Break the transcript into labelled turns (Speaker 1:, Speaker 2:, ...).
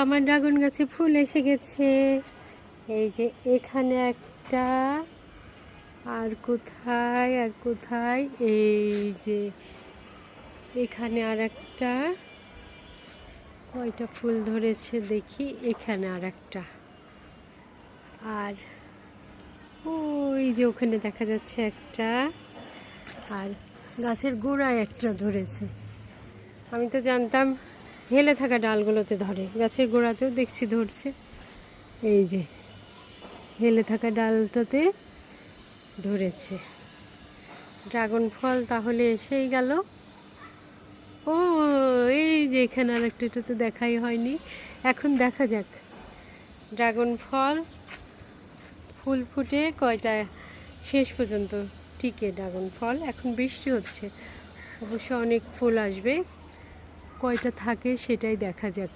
Speaker 1: আমার ড্রাগন গাছে ফুল এসে গেছে। এই যে এখানে একটা, আর কোথায় আর কোথায়, এই যে এখানে আর একটা। কয়টা ফুল ধরেছে দেখি, এখানে আর একটা, আর ওই যে ওখানে দেখা যাচ্ছে একটা, আর গাছের গোড়ায় একটা ধরেছে। আমি তো জানতাম হেলে থাকা ডালগুলোতে ধরে, গাছের গোড়াতেও দেখছি ধরছে। এই যে হেলে থাকা ডালটাতে ধরেছে ড্রাগন ফল। তাহলে এসেই গেল। ও এই যে এখানে আর একটা, এটা তো দেখাই হয়নি, এখন দেখা যাক ড্রাগন ফল ফুল ফুটে কয়টা শেষ পর্যন্ত টিকে ড্রাগন ফল। এখন বৃষ্টি হচ্ছে, অবশ্য অনেক ফুল আসবে, কয়টা থাকে সেটাই দেখা যাক।